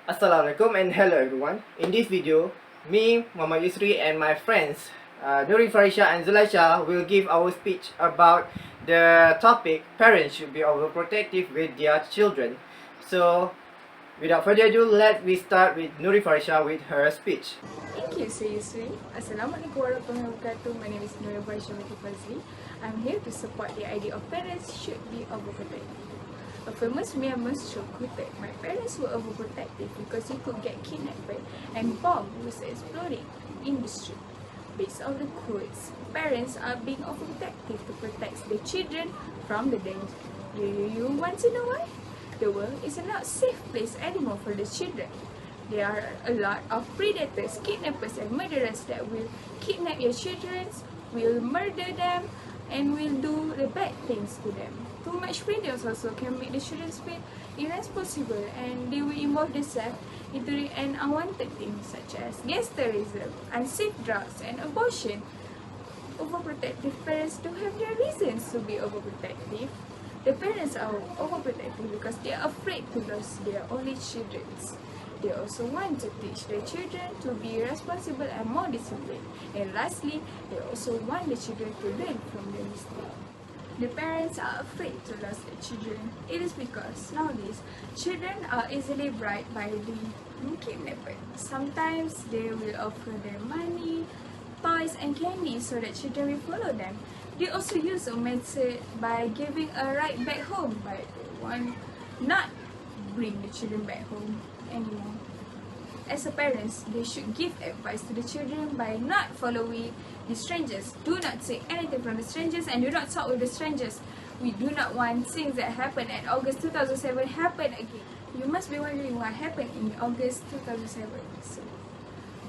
Assalamualaikum and hello everyone. In this video, me, Mama Yusri and my friends Nurin, Farisha and Zulaishah will give our speech about the topic parents should be overprotective with their children. So, without further ado, let we start with Nurin Farisha with her speech. Thank you, Yusri. Assalamualaikum warahmatullahi wabarakatuh. My name is Nurin with Fadzli. I'm here to support the idea of parents should be overprotective. A famous Myanmar show quoted, "My parents were overprotective because you could get kidnapped and bomb was exploding in the street." Based on the quotes, parents are being overprotective to protect their children from the danger. Do you want to know why? The world is not a safe place anymore for the children. There are a lot of predators, kidnappers and murderers that will kidnap your children, will murder them, and will do the bad things to them. Too much freedom also can make the children feel irresponsible, and they will involve themselves into an unwanted things such as gangsterism, unsafe drugs, and abortion. Overprotective parents do have their reasons to be overprotective. The parents are overprotective because they are afraid to lose their only children. They also want to teach their children to be responsible and more disciplined. And lastly, they also want the children to learn from their mistakes. The parents are afraid to lose their children. It is because nowadays, children are easily bribed by the kidnappers. Sometimes they will offer them money, toys and candy so that children will follow them. They also use a method by giving a ride back home, but they want not bring the children back home anymore. As a parents, they should give advice to the children by not following the strangers. Do not say anything from the strangers and do not talk with the strangers. We do not want things that happened at August 2007 happen again. You must be wondering what happened in August 2007. So,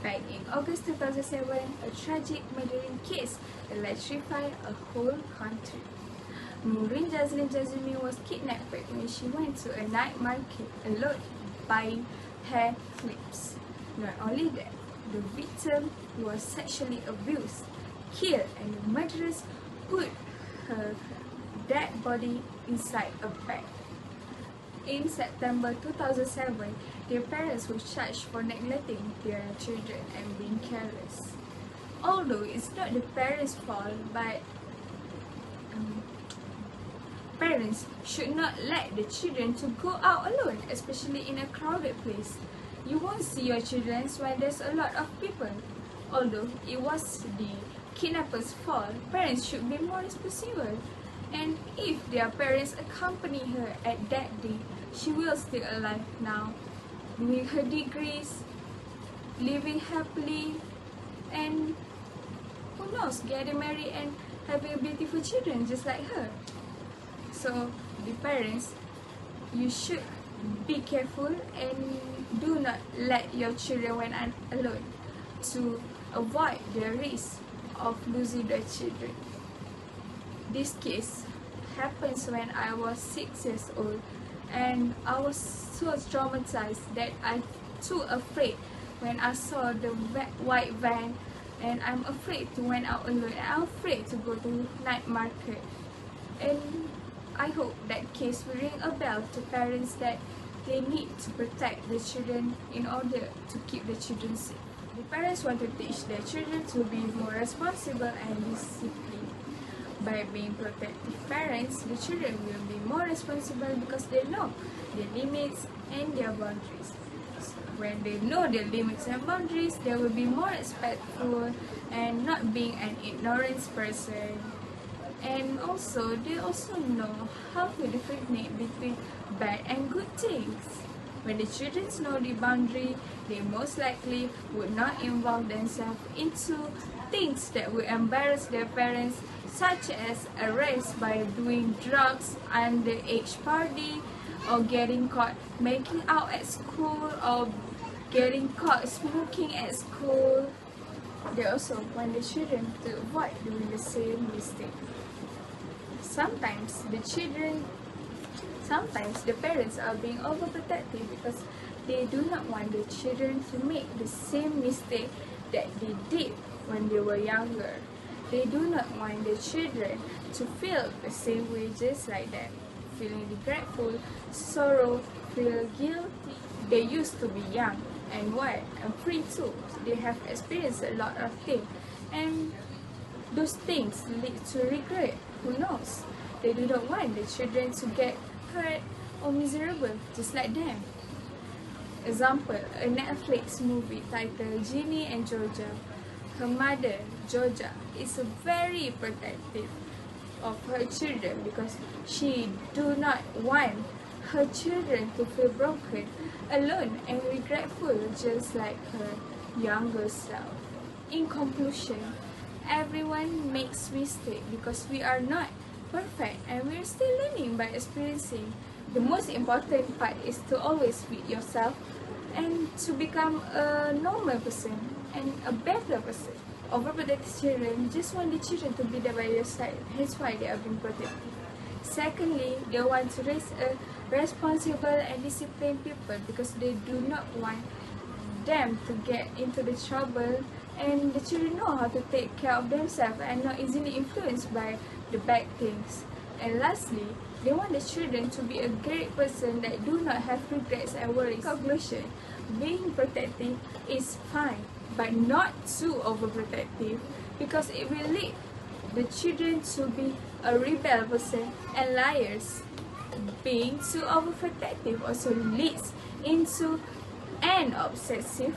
back in August 2007, a tragic murdering case electrified a whole country. Nurin was kidnapped when she went to a night market alone buying hair clips. Not only that, the victim was sexually abused, killed, and the murderers put her dead body inside a bag. In September 2007, their parents were charged for neglecting their children and being careless. Although it's not the parents' fault, but parents should not let the children to go out alone, especially in a crowded place. You won't see your children when there's a lot of people. Although it was the kidnapper's fault, parents should be more responsible. And if their parents accompany her at that day, she will still alive now, doing her degrees, living happily, and who knows, getting married and having beautiful children just like her. So, the parents, you should be careful and do not let your children when alone to avoid the risk of losing their children. This case happens when I was 6 years old, and I was so traumatized that I too afraid when I saw the white van, and I'm afraid to went out alone, and I'm afraid to go to night market. And I hope that case will ring a bell to parents that they need to protect the children in order to keep the children safe. The parents want to teach their children to be more responsible and disciplined. By being protective parents, the children will be more responsible because they know their limits and their boundaries. When they know their limits and boundaries, they will be more respectful and not being an ignorant person. And also, they also know how to differentiate between bad and good things. When the children know the boundary, they most likely would not involve themselves into things that will embarrass their parents, such as arrest by doing drugs, underage party, or getting caught making out at school, or getting caught smoking at school. They also want the children to avoid doing the same mistake. Sometimes the parents are being overprotective because they do not want the children to make the same mistake that they did when they were younger. They do not want the children to feel the same way just like them, feeling regretful, sorrow, feel guilty, they used to be young and what and free too. They have experienced a lot of things, and those things lead to regret. Who knows? They do not want the children to get hurt or miserable just like them. Example, a Netflix movie titled Ginny and Georgia. Her mother, Georgia, is very protective of her children because she do not want her children to feel broken, alone and regretful just like her younger self. In conclusion, everyone makes mistakes because we are not perfect and we're still learning by experiencing. The most important part is to always be yourself and to become a normal person and a better person. Overprotective children just want the children to be there by their side. Hence why they are being protective. Secondly, they want to raise a responsible and disciplined people because they do not want them to get into the trouble, and the children know how to take care of themselves and not easily influenced by the bad things. And lastly, they want the children to be a great person that do not have regrets and worries. Conclusion, being protective is fine, but not too overprotective because it will lead the children to be a rebel person and liars. Being too overprotective also leads into an obsessive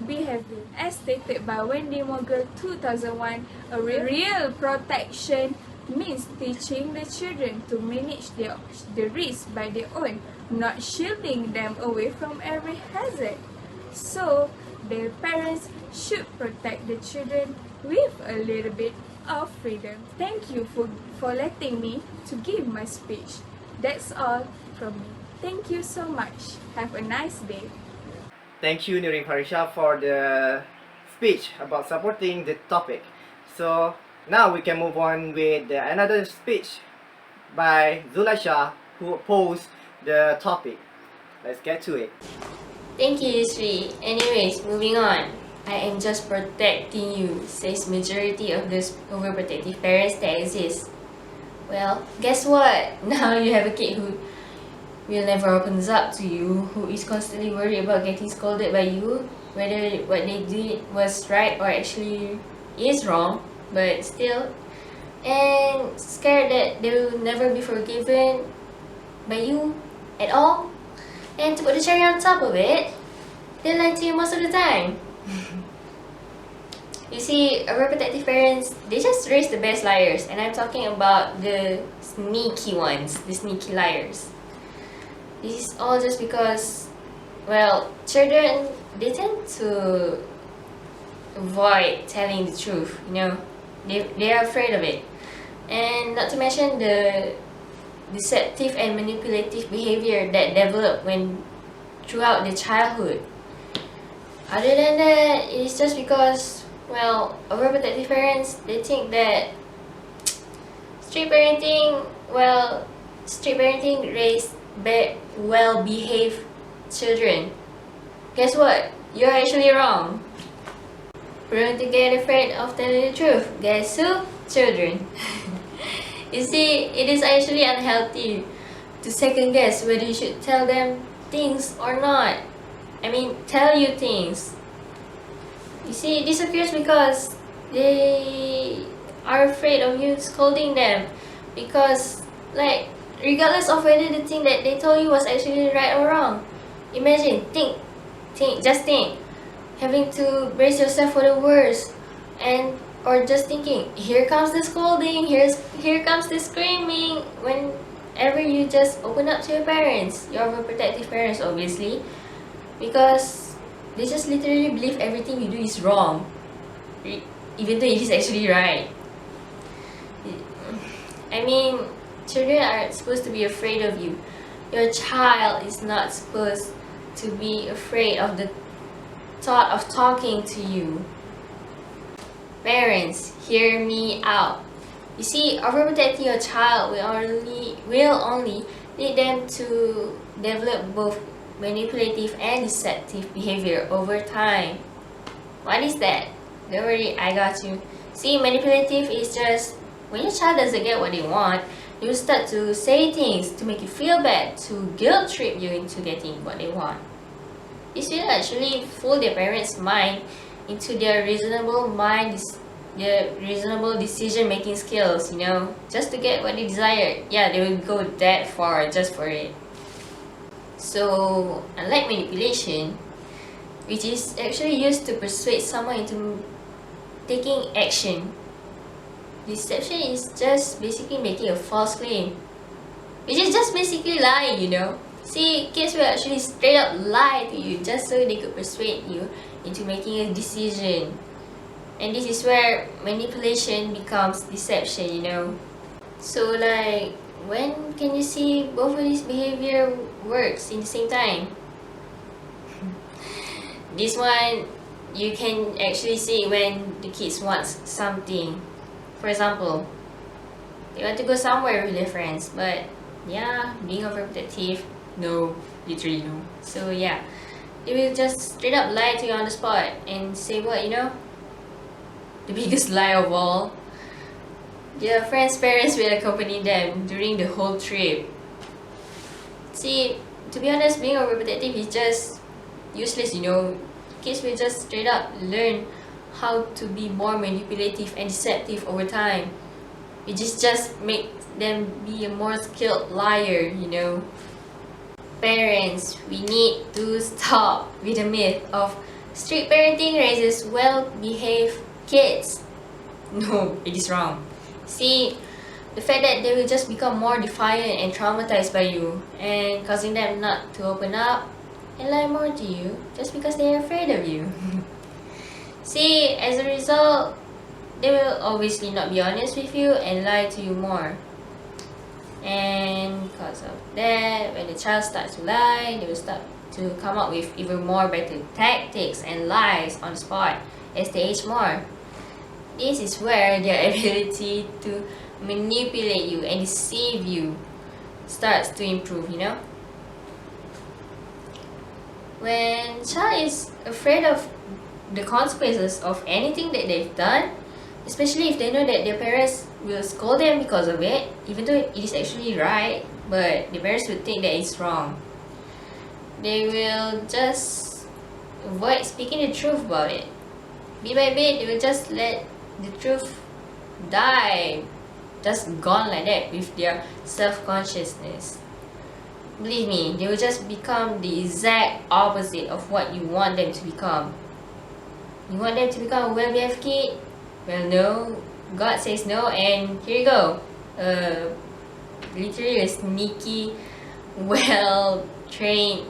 behavior. As stated by Wendy Mogul 2001, a real protection means teaching the children to manage the risk by their own, not shielding them away from every hazard. So, their parents should protect the children with a little bit of freedom. Thank you for letting me to give my speech. That's all from me. Thank you so much. Have a nice day. Thank you, Nurin, Farisha, for the speech about supporting the topic. So now we can move on with another speech by Zulaishah, who posed the topic. Let's get to it. Thank you, Yusri. Anyways, moving on. I am just protecting you, says majority of those overprotective parents that exist. Well, guess what? Now you have a kid who will never opens up to you, who is constantly worried about getting scolded by you, whether what they did was right or actually is wrong, but still, and scared that they will never be forgiven by you at all. And to put the cherry on top of it, they lie to you most of the time. You see, overprotective parents, they just raise the best liars, and I'm talking about the sneaky ones, the sneaky liars. This is all just because, well, children, they tend to avoid telling the truth, you know. They are afraid of it. And not to mention the deceptive and manipulative behavior that develop throughout the childhood. Other than that, it's just because, well, overprotective parents, they think that strict parenting raise well-behaved children. Guess what? You're actually wrong. Prone to get afraid of telling the truth. Guess who? Children. You see, it is actually unhealthy to second guess whether you should tell them things or not. I mean, tell you things. You see, this occurs because they are afraid of you scolding them. Because, like, regardless of whether the thing that they told you was actually right or wrong. Imagine, just think. Having to brace yourself for the worst, or just thinking, here comes the scolding, here comes the screaming, whenever you just open up to your parents, your overprotective parents obviously, because they just literally believe everything you do is wrong, even though it is actually right. I mean, children aren't supposed to be afraid of you. Your child is not supposed to be afraid of the thought of talking to you. Parents, hear me out. You see, overprotecting your child will only lead them to develop both manipulative and deceptive behavior over time. What is that? Don't worry, I got you. See, manipulative is just when your child doesn't get what they want, they will start to say things to make you feel bad, to guilt trip you into getting what they want. This will actually fool their parents' mind into their reasonable decision-making skills, you know, just to get what they desire. Yeah, they will go that far just for it. So, unlike manipulation, which is actually used to persuade someone into taking action, deception is just basically making a false claim, which is just basically lying, you know. See, kids will actually straight up lie to you just so they could persuade you into making a decision. And this is where manipulation becomes deception, you know. So like, when can you see both of these behavior works in the same time? This one, you can actually see when the kids want something. For example, they want to go somewhere with their friends, but yeah, being overprotective, no, literally no. So yeah, they will just straight up lie to you on the spot and say what, you know? The biggest lie of all. Their friends' parents will accompany them during the whole trip. See, to be honest, being overprotective is just useless, you know. Kids will just straight up learn how to be more manipulative and deceptive over time. It just makes them be a more skilled liar, you know. Parents, we need to stop with the myth of strict parenting raises well-behaved kids. No, it is wrong. See, the fact that they will just become more defiant and traumatized by you and causing them not to open up and lie more to you just because they are afraid of you. See, as a result, they will obviously not be honest with you and lie to you more. And because of that, when the child starts to lie, they will start to come up with even more better tactics and lies on the spot as they age more. This is where their ability to manipulate you and deceive you starts to improve, you know. When child is afraid of the consequences of anything that they've done, especially if they know that their parents will scold them because of it, even though it is actually right, but the parents will think that it's wrong, they will just avoid speaking the truth about it. Bit by bit, they will just let the truth die, just gone like that with their self-consciousness. Believe me, they will just become the exact opposite of what you want them to become. You want them to become a well-behaved kid? Well, no. God says no, and here you go. Literally a sneaky, well-trained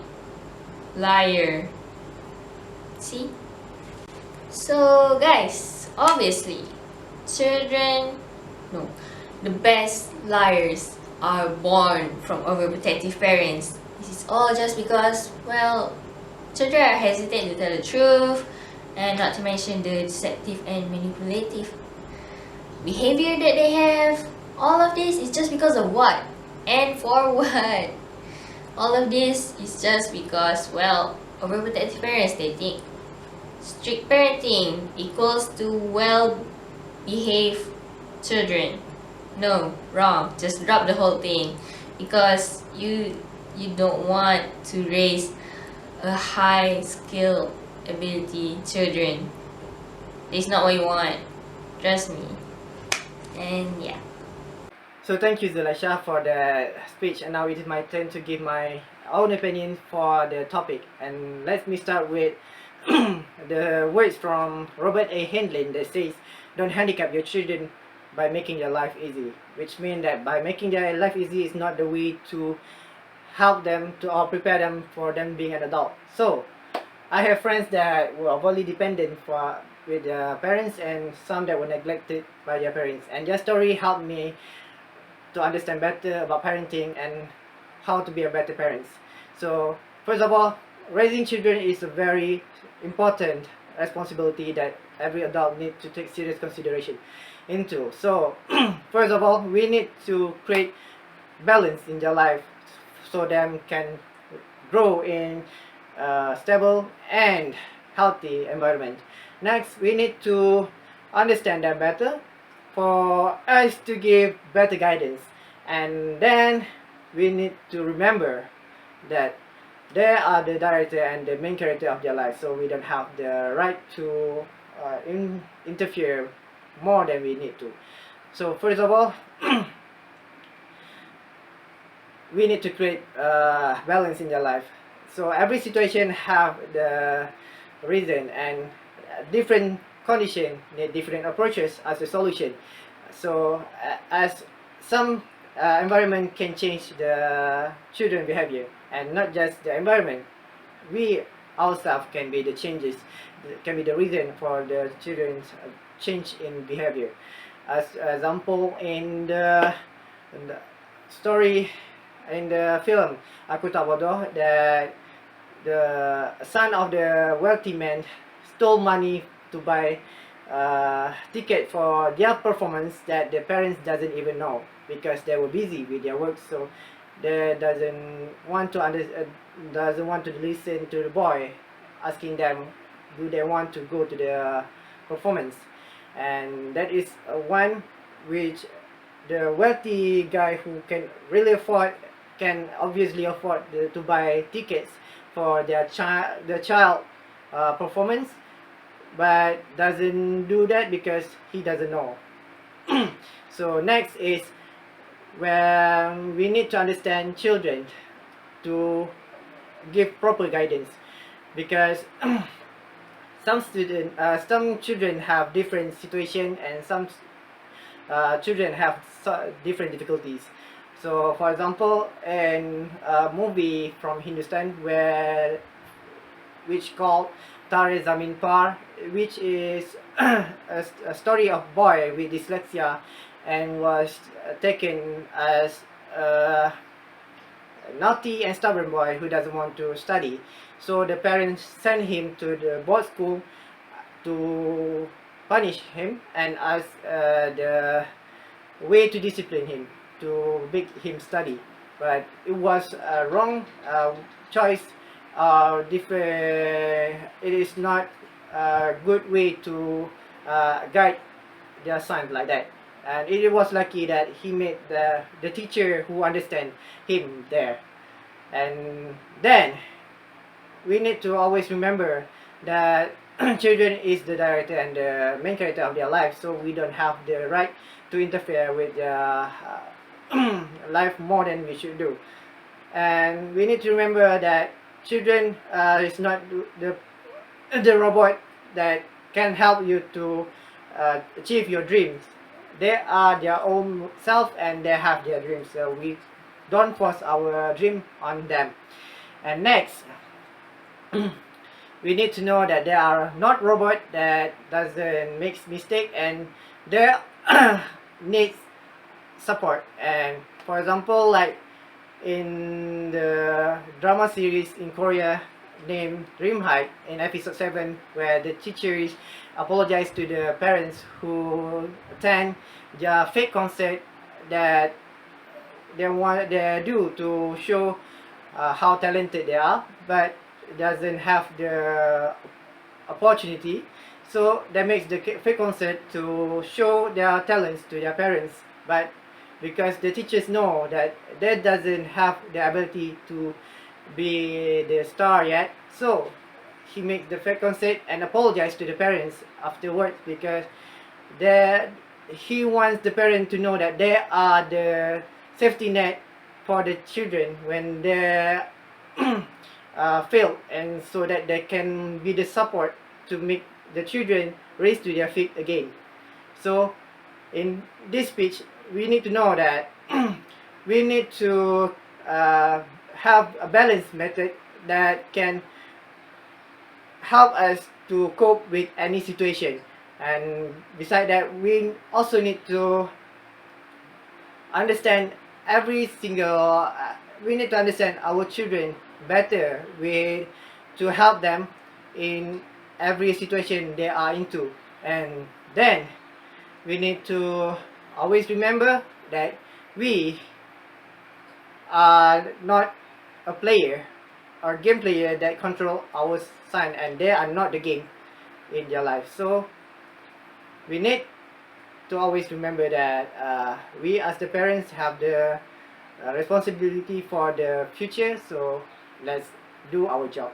liar. See? So, guys, obviously, the best liars are born from overprotective parents. This is all just because, well, children are hesitant to tell the truth, and not to mention the deceptive and manipulative behavior that they have. All of this is just because of what? And for what? All of this is just because, well, overprotective parents, they think strict parenting equals to well-behaved children. No, wrong. Just drop the whole thing, because you don't want to raise a high skill ability children. It's not what you want. Trust me. And yeah. So thank you, Zulaishah, for the speech, and now it is my turn to give my own opinion for the topic. And let me start with the words from Robert A. Hindley that says, "Don't handicap your children by making their life easy," which means that by making their life easy is not the way to help them to or prepare them for them being an adult. So I have friends that were overly dependent with their parents, and some that were neglected by their parents, and their story helped me to understand better about parenting and how to be a better parents. So first of all, raising children is a very important responsibility that every adult needs to take serious consideration into. So first of all, we need to create balance in their life so them can grow in a stable and healthy environment. Next, we need to understand them better for us to give better guidance. And then we need to remember that they are the director and the main character of their life, so we don't have the right to interfere more than we need to. So first of all, we need to create balance in their life. So every situation have the reason, and different condition need different approaches as a solution. So as some environment can change the children behavior, and not just the environment, we ourselves can be the changes, can be the reason for the children's change in behavior. As example, in the story, in the film Aku Tak Bodoh, that the son of the wealthy man stole money to buy ticket for their performance that the parents doesn't even know, because they were busy with their work. So they doesn't want to listen to the boy asking them do they want to go to the performance. And that is one which the wealthy guy who can really afford, can obviously afford to buy tickets for their child performance, but doesn't do that because he doesn't know. So next is when we need to understand children to give proper guidance, because some children have different situation, and some children have different difficulties. So for example, in a movie from Hindustan which called Tare Zamin Par, which is a story of boy with dyslexia, and was taken as a naughty and stubborn boy who doesn't want to study. So the parents sent him to the board school to punish him and as the way to discipline him, to make him study. But it was a wrong choice. It is not a good way to guide their son like that. And it was lucky that he made the teacher who understand him there. And then we need to always remember that children is the director and the main character of their life, so we don't have the right to interfere with their life more than we should do. And we need to remember that children is not the robot that can help you to achieve your dreams. They are their own self and they have their dreams, so we don't force our dream on them. And next, we need to know that they are not robot that doesn't make mistake, and they needs support. And for example, like in the drama series in Korea named Dream High, in episode 7, where the teachers apologize to the parents who attend their fake concert that they do to show how talented they are, but doesn't have the opportunity. So that makes the fake concert to show their talents to their parents, but because the teachers know that they doesn't have the ability to be the star yet, so he makes the fake concert and apologize to the parents afterwards, because he wants the parent to know that they are the safety net for the children when they fail, and so that they can be the support to make the children raise to their feet again. So in this speech, we need to know that we need to have a balanced method that can help us to cope with any situation. And beside that, we also need to understand we need to understand our children better, to help them in every situation they are into. And then we need to always remember that we are not a player or game player that control our son, and they are not the game in their life. So we need to always remember that we as the parents have the responsibility for the future. So let's do our job.